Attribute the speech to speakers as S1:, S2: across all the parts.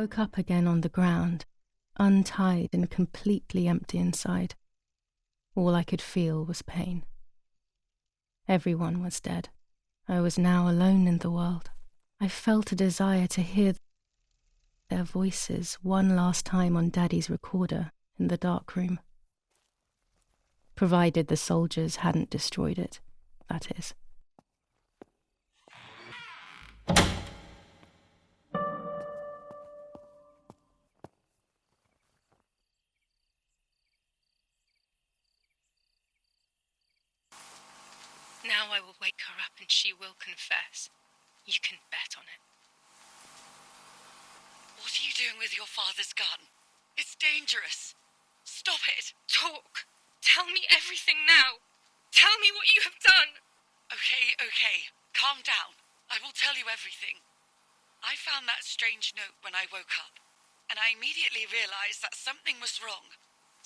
S1: woke up again on the ground, untied and completely empty inside. All I could feel was pain. Everyone was dead. I was now alone in the world. I felt a desire to hear their voices one last time on Daddy's recorder in the dark room. Provided the soldiers hadn't destroyed it, that is.
S2: Now I will wake her up and she will confess. You can bet on it.
S3: What are you doing with your father's gun? It's dangerous. Stop it.
S2: Talk. Tell me everything now. Tell me what you have done.
S3: Okay. Calm down. I will tell you everything. I found that strange note when I woke up, and I immediately realized that something was wrong.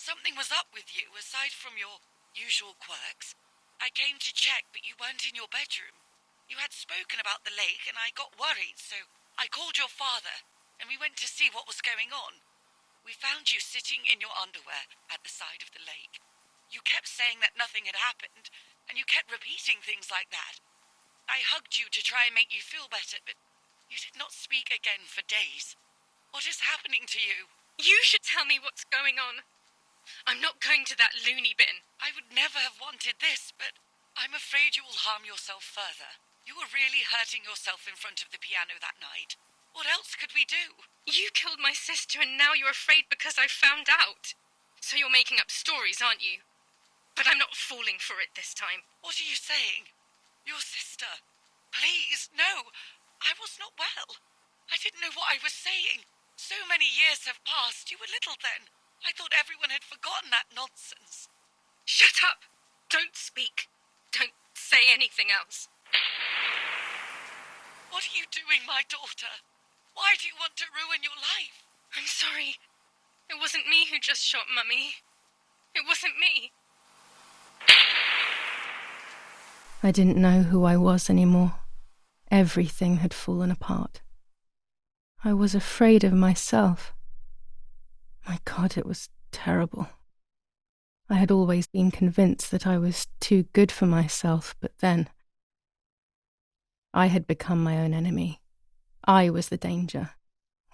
S3: Something was up with you, aside from your usual quirks. I came to check, but you weren't in your bedroom. You had spoken about the lake, and I got worried, so I called your father, and we went to see what was going on. We found you sitting in your underwear at the side of the lake. You kept saying that nothing had happened, and you kept repeating things like that. I hugged you to try and make you feel better, but you did not speak again for days. What is happening to you?
S2: You should tell me what's going on. I'm not going to that loony bin.
S3: I would never have wanted this, but I'm afraid you will harm yourself further. You were really hurting yourself in front of the piano that night. What else could we do?
S2: You killed my sister and now you're afraid because I found out. So you're making up stories, aren't you? But I'm not falling for it this time.
S3: What are you saying? Your sister? Please, no. I was not well. I didn't know what I was saying. So many years have passed. You were little then. I thought everyone had forgotten that nonsense.
S2: Shut up! Don't speak. Don't say anything else.
S3: What are you doing, my daughter? Why do you want to ruin your life?
S2: I'm sorry. It wasn't me who just shot Mummy. It wasn't me.
S1: I didn't know who I was anymore. Everything had fallen apart. I was afraid of myself. My God, it was terrible. I had always been convinced that I was too good for myself, but then I had become my own enemy. I was the danger.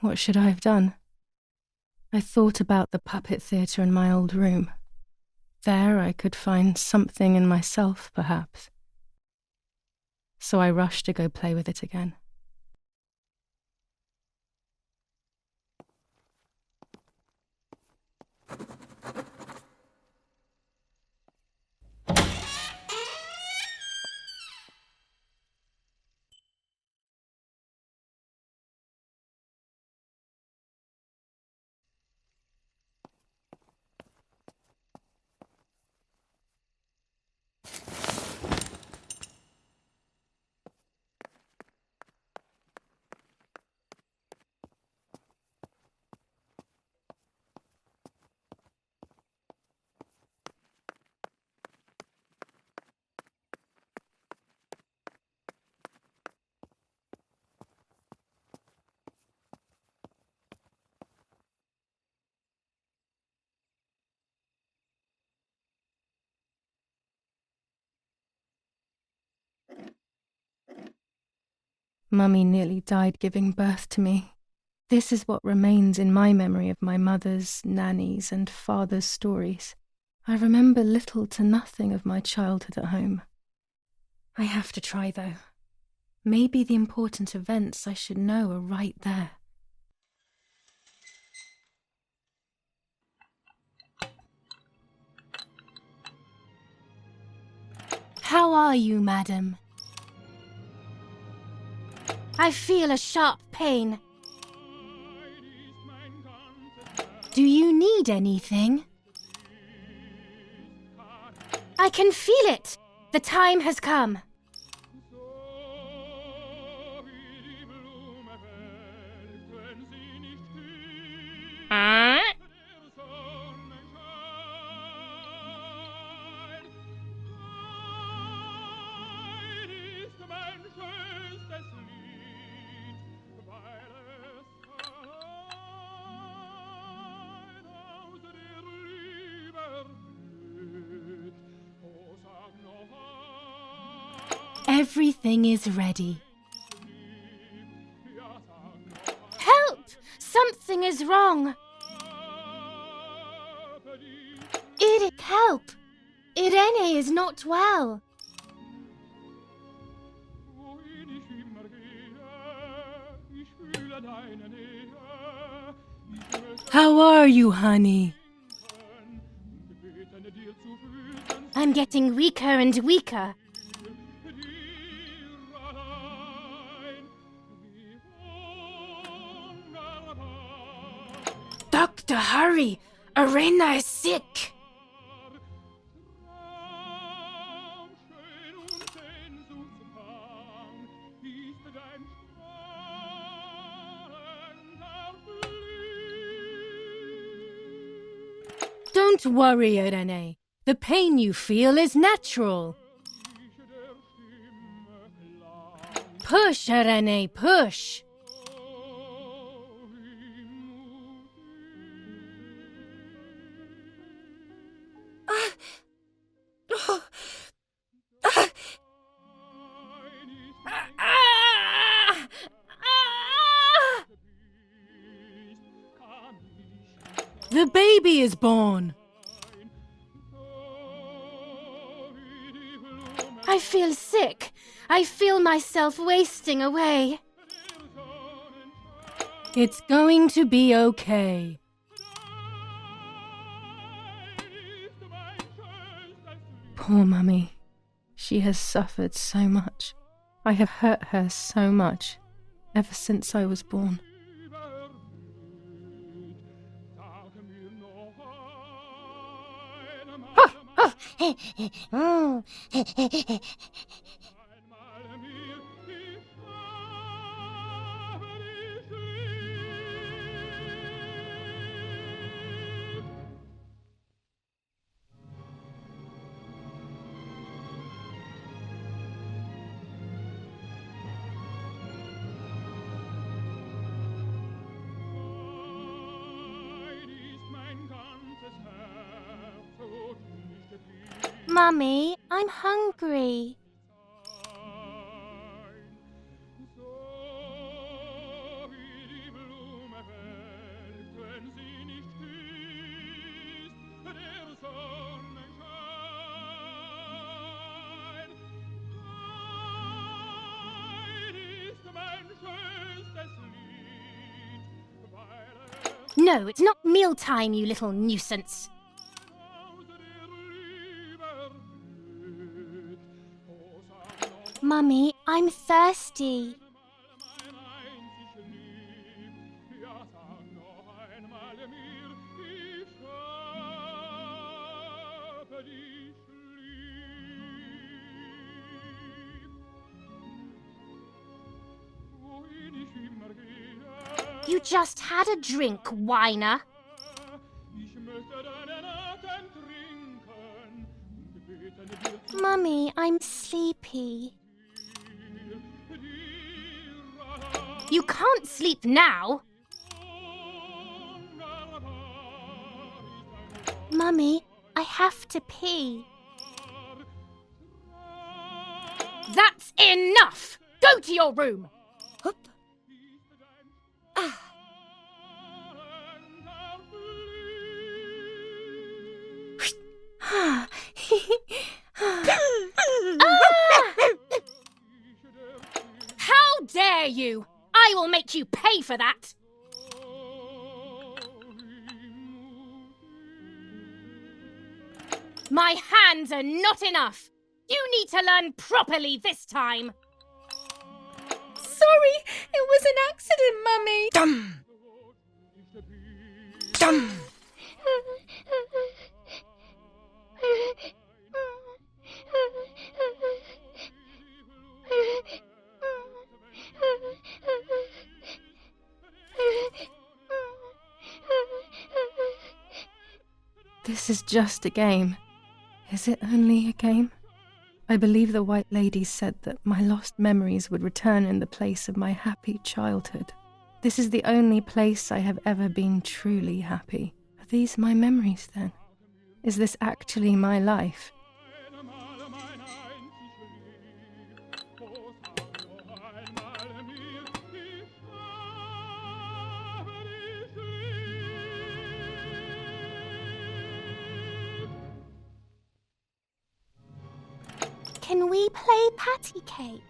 S1: What should I have done? I thought about the puppet theatre in my old room. There I could find something in myself, perhaps. So I rushed to go play with it again. Mummy nearly died giving birth to me. This is what remains in my memory of my mother's, nanny's, and father's stories. I remember little to nothing of my childhood at home. I have to try, though. Maybe the important events I should know are right there.
S4: How are you, madam? I feel a sharp pain. Do you need anything? I can feel it. The time has come.
S1: Everything is ready.
S4: Help! Something is wrong. Edith, help! Irene is not well.
S1: How are you, honey?
S4: I'm getting weaker and weaker. Doctor, hurry! Irena is sick!
S1: Don't worry, Irene. The pain you feel is natural. Push, Irene, push. The baby is born.
S4: I feel sick. I feel myself wasting away.
S1: It's going to be okay. Poor Mummy. She has suffered so much. I have hurt her so much, ever since I was born.
S4: Mummy, I'm hungry. No, it's not mealtime, you little nuisance. Mummy, I'm thirsty. You just had a drink, whiner. Mummy, I'm sleepy. You can't sleep now. Mummy, I have to pee. That's enough! Go to your room! Hup. Ah. Ah. How dare you! I will make you pay for that! My hands are not enough! You need to learn properly this time!
S1: Sorry, it was an accident, Mummy.
S3: Dumb! Dumb!
S1: This is just a game. Is it only a game? I believe the White Lady said that my lost memories would return in the place of my happy childhood. This is the only place I have ever been truly happy. Are these my memories, then? Is this actually my life?
S4: Can we play patty cake?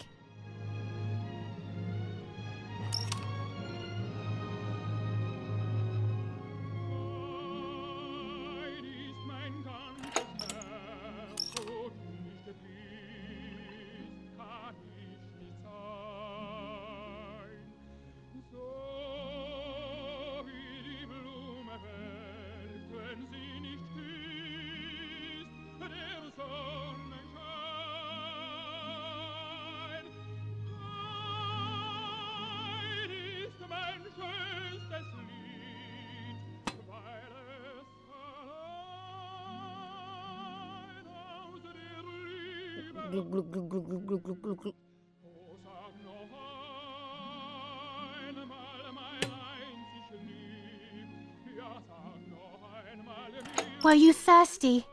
S4: Were you thirsty?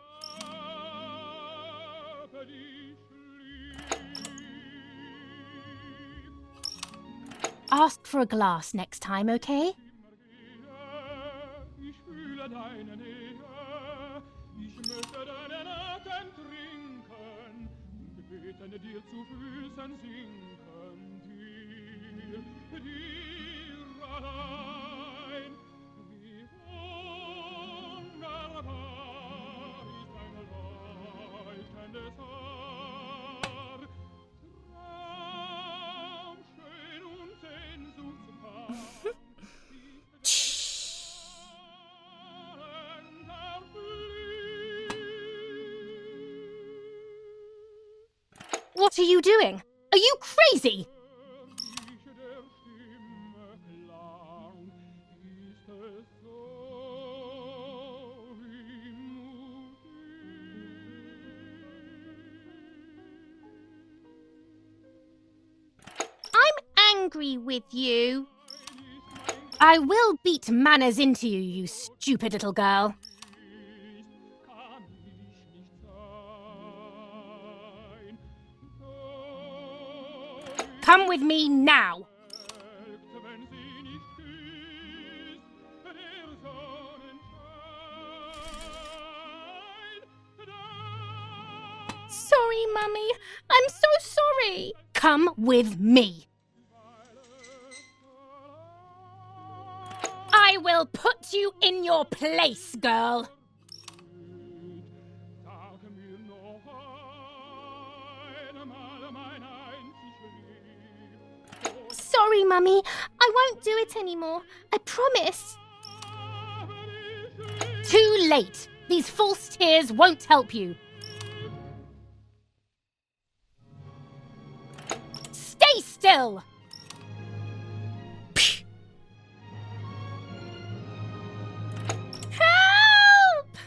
S4: Ask for a glass next time, okay? What are you doing? Are you crazy? I'm angry with you. I will beat manners into you, you stupid little girl. Come with me now. Sorry, Mummy. I'm so sorry. Come with me. I will put you in your place, girl. Sorry, Mummy. I won't do it anymore. I promise. Too late. These false tears won't help you. Stay still! Help!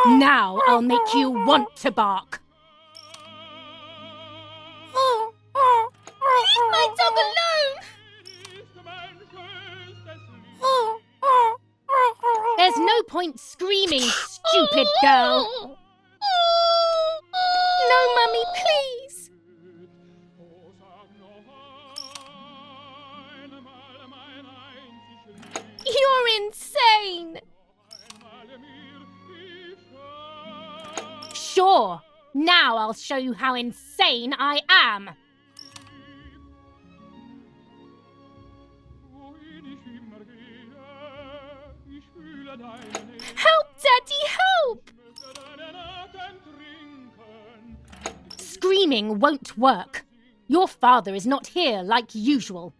S4: Now I'll make you want to bark. Leave my dog alone! There's no point screaming, stupid girl. No, Mummy, please. You're insane. Sure. Now I'll show you how insane I am. Help, Daddy, help! Screaming won't work. Your father is not here like usual.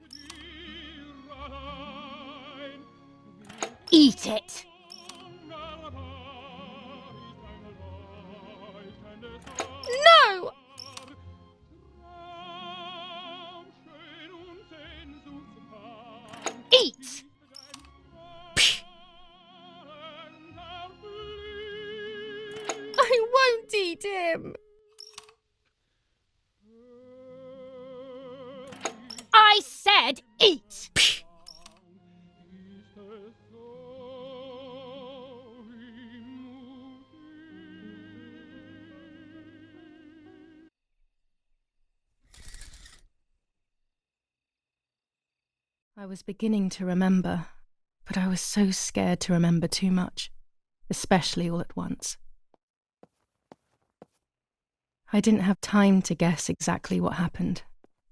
S4: Eat it. No! Eat!
S1: Don't eat him!
S4: I said eat!
S1: I was beginning to remember, but I was so scared to remember too much, especially all at once. I didn't have time to guess exactly what happened.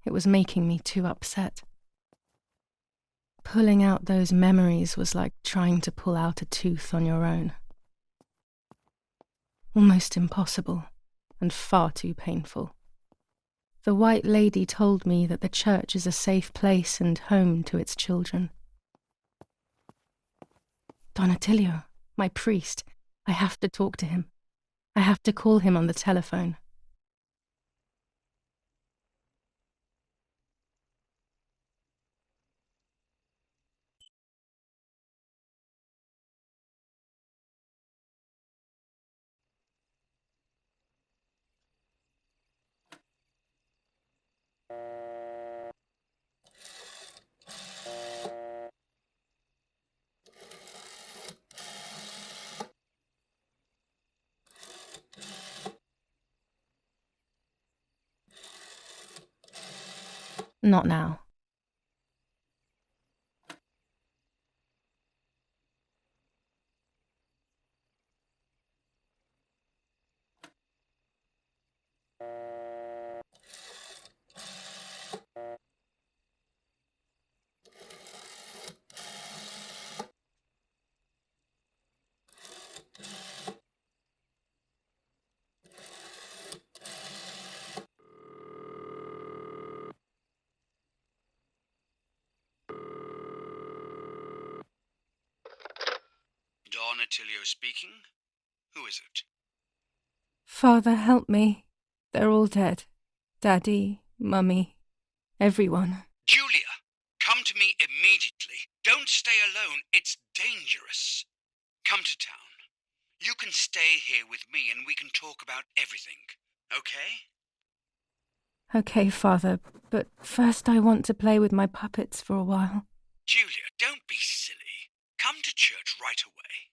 S1: It was making me too upset. Pulling out those memories was like trying to pull out a tooth on your own. Almost impossible, and far too painful. The White Lady told me that the church is a safe place and home to its children. Don Attilio, my priest, I have to talk to him. I have to call him on the telephone. Not now.
S5: Don Attilio speaking. Who is it?
S1: Father, help me. They're all dead. Daddy, Mummy, everyone.
S5: Giulia, come to me immediately. Don't stay alone. It's dangerous. Come to town. You can stay here with me and we can talk about everything. Okay?
S1: Okay, Father, but first I want to play with my puppets for a while.
S5: Giulia, don't be silly. Come to church right away.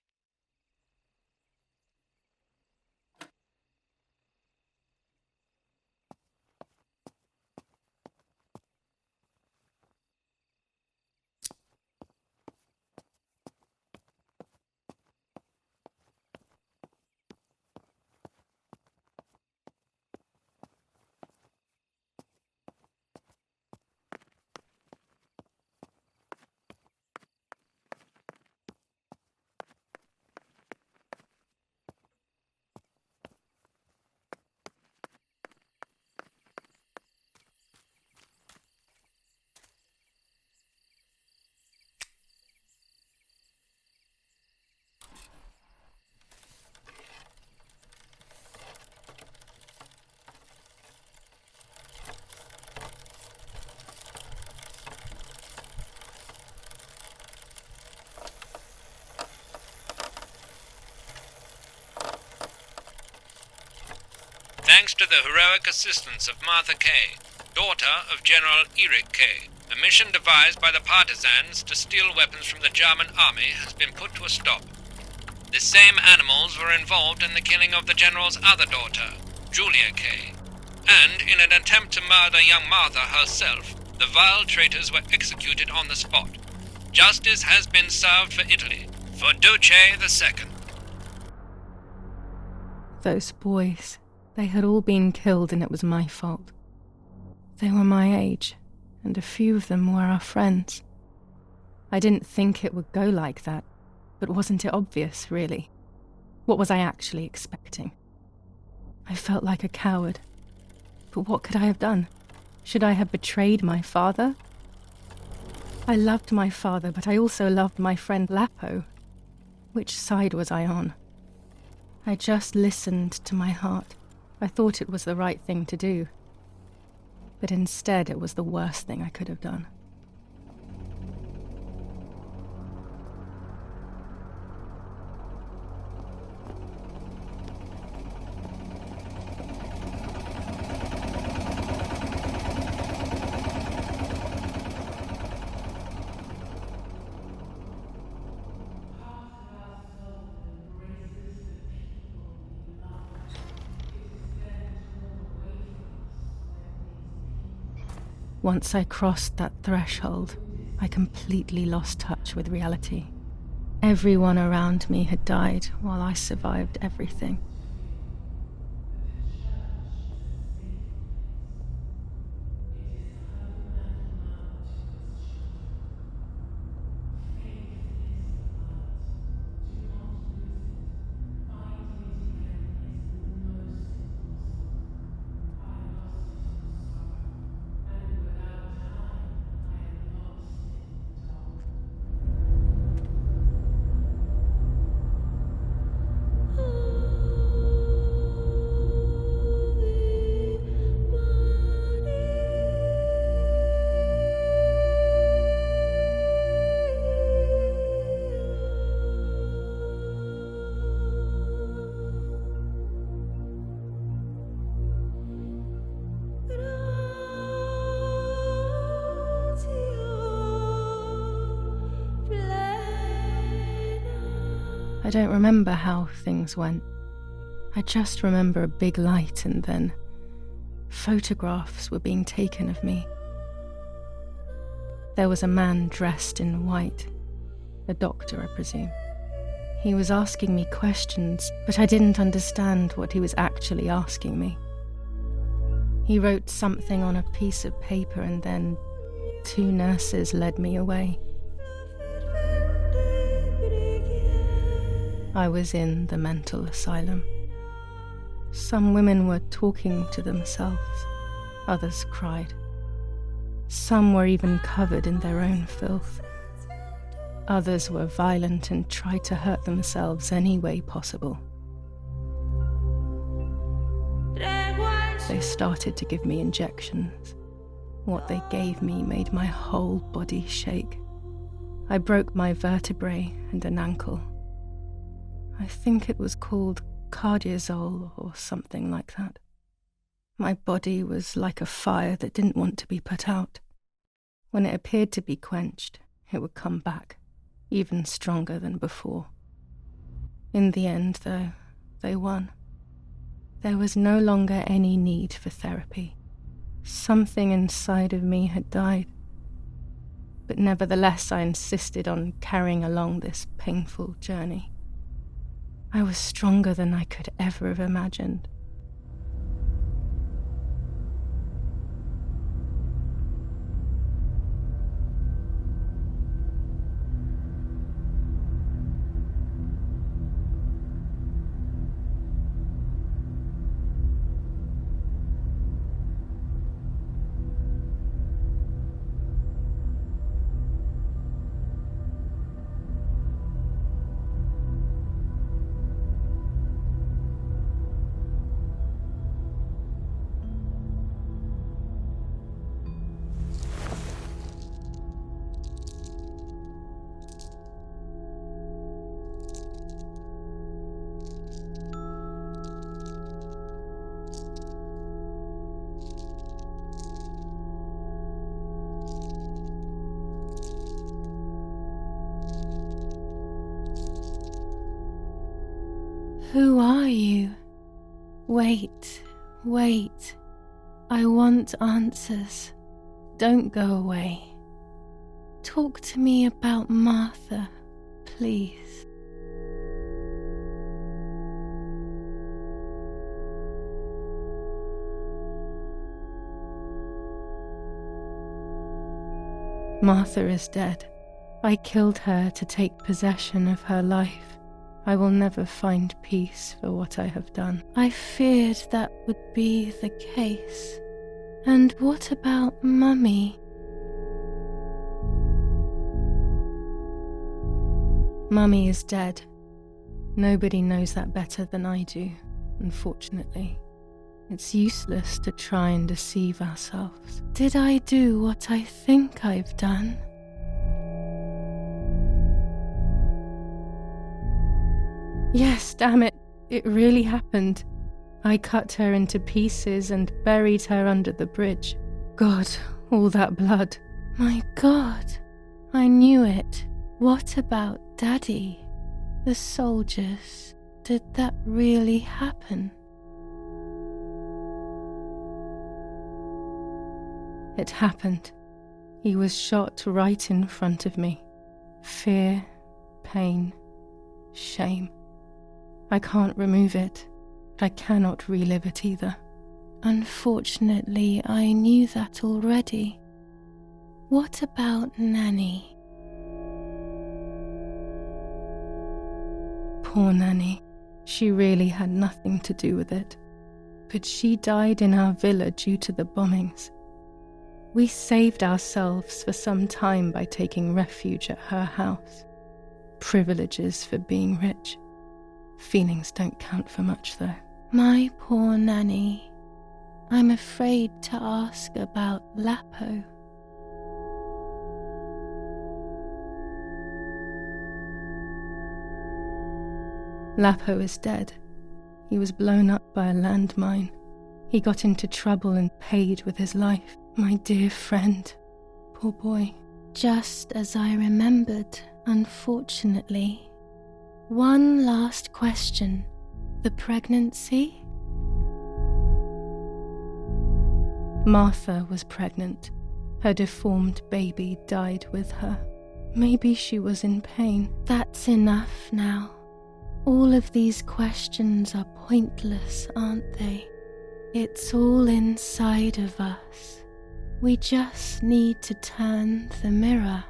S6: Thanks to the heroic assistance of Martha K, daughter of General Eric K, a mission devised by the partisans to steal weapons from the German army has been put to a stop. The same animals were involved in the killing of the general's other daughter, Giulia K, and in an attempt to murder young Martha herself, the vile traitors were executed on the spot. Justice has been served for Italy, for Duce II.
S1: Those boys, they had all been killed and it was my fault. They were my age, and a few of them were our friends. I didn't think it would go like that, but wasn't it obvious, really? What was I actually expecting? I felt like a coward. But what could I have done? Should I have betrayed my father? I loved my father, but I also loved my friend Lapo. Which side was I on? I just listened to my heart. I thought it was the right thing to do. But instead it was the worst thing I could have done. Once I crossed that threshold, I completely lost touch with reality. Everyone around me had died while I survived everything. I don't remember how things went. I just remember a big light and then photographs were being taken of me. There was a man dressed in white, a doctor, I presume. He was asking me questions, but I didn't understand what he was actually asking me. He wrote something on a piece of paper and then 2 nurses led me away. I was in the mental asylum. Some women were talking to themselves, others cried. Some were even covered in their own filth. Others were violent and tried to hurt themselves any way possible. They started to give me injections. What they gave me made my whole body shake. I broke my vertebrae and an ankle. I think it was called cardiazole or something like that. My body was like a fire that didn't want to be put out. When it appeared to be quenched, it would come back, even stronger than before. In the end, though, they won. There was no longer any need for therapy. Something inside of me had died. But nevertheless, I insisted on carrying along this painful journey. I was stronger than I could ever have imagined. Who are you? Wait, wait. I want answers. Don't go away. Talk to me about Martha, please. Martha is dead. I killed her to take possession of her life. I will never find peace for what I have done. I feared that would be the case. And what about Mummy? Mummy is dead. Nobody knows that better than I do, unfortunately. It's useless to try and deceive ourselves. Did I do what I think I've done? Yes, damn it, it really happened. I cut her into pieces and buried her under the bridge. God, all that blood. My God, I knew it. What about Daddy? The soldiers? Did that really happen? It happened. He was shot right in front of me. Fear, pain, shame. I can't remove it, but I cannot relive it either. Unfortunately, I knew that already. What about Nanny? Poor Nanny. She really had nothing to do with it. But she died in our villa due to the bombings. We saved ourselves for some time by taking refuge at her house. Privileges for being rich. Feelings don't count for much, though. My poor Nanny. I'm afraid to ask about Lapo. Lapo is dead. He was blown up by a landmine. He got into trouble and paid with his life. My dear friend. Poor boy. Just as I remembered, unfortunately. One last question. The pregnancy? Martha was pregnant. Her deformed baby died with her. Maybe she was in pain. That's enough now. All of these questions are pointless, aren't they? It's all inside of us. We just need to turn the mirror.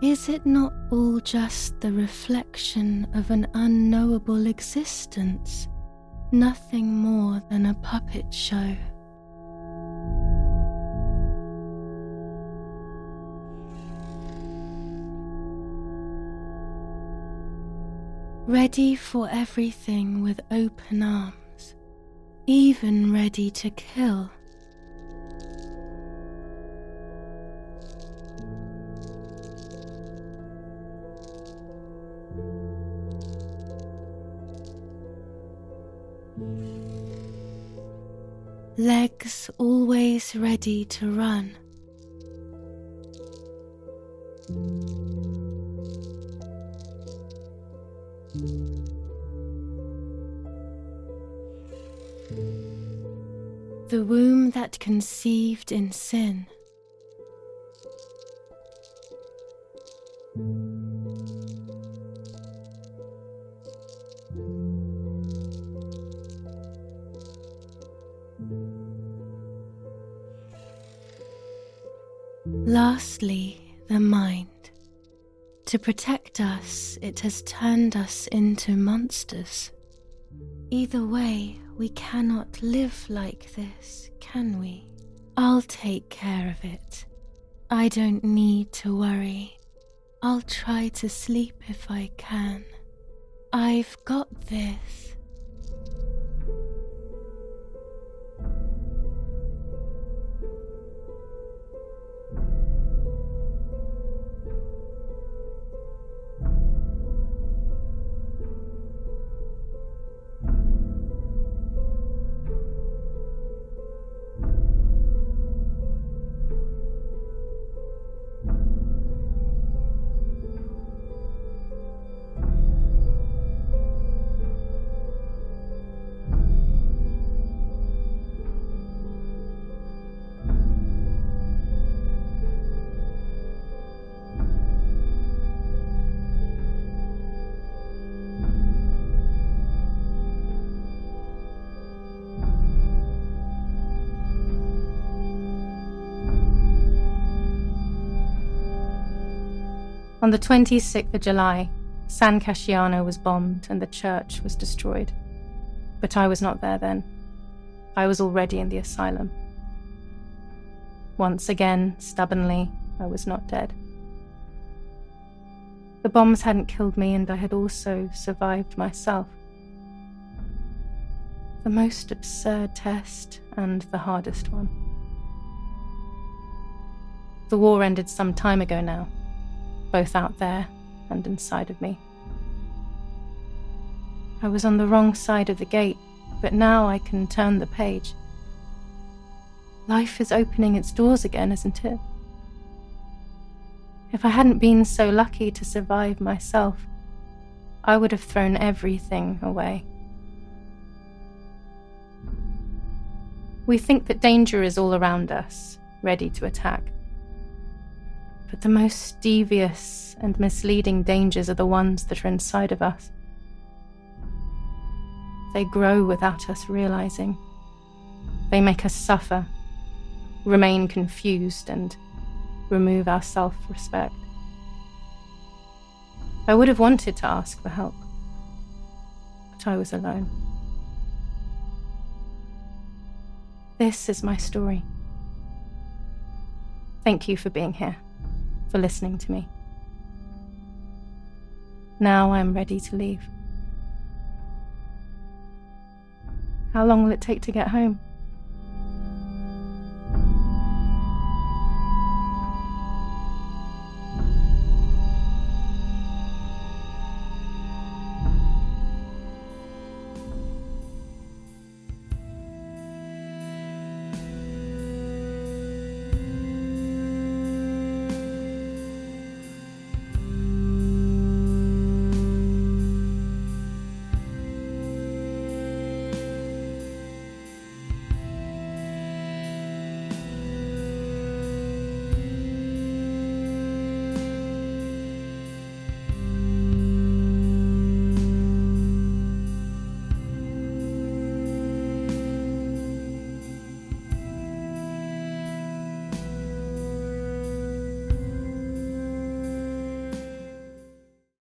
S1: Is it not all just the reflection of an unknowable existence? Nothing more than a puppet show. Ready for everything with open arms, even ready to kill. Legs always ready to run. The womb that conceived in sin. Lastly, the mind. To protect us, it has turned us into monsters. Either way, we cannot live like this, can we? I'll take care of it. I don't need to worry. I'll try to sleep if I can. I've got this. On the 26th of July, San Casciano was bombed and the church was destroyed. But I was not there then. I was already in the asylum. Once again, stubbornly, I was not dead. The bombs hadn't killed me, and I had also survived myself. The most absurd test and the hardest one. The war ended some time ago now, both out there and inside of me. I was on the wrong side of the gate, but now I can turn the page. Life is opening its doors again, isn't it? If I hadn't been so lucky to survive myself, I would have thrown everything away. We think that danger is all around us, ready to attack. But the most devious and misleading dangers are the ones that are inside of us. They grow without us realizing. They make us suffer, remain confused, and remove our self-respect. I would have wanted to ask for help, but I was alone. This is my story. Thank you for being here, for listening to me. Now I'm ready to leave. How long will it take to get home?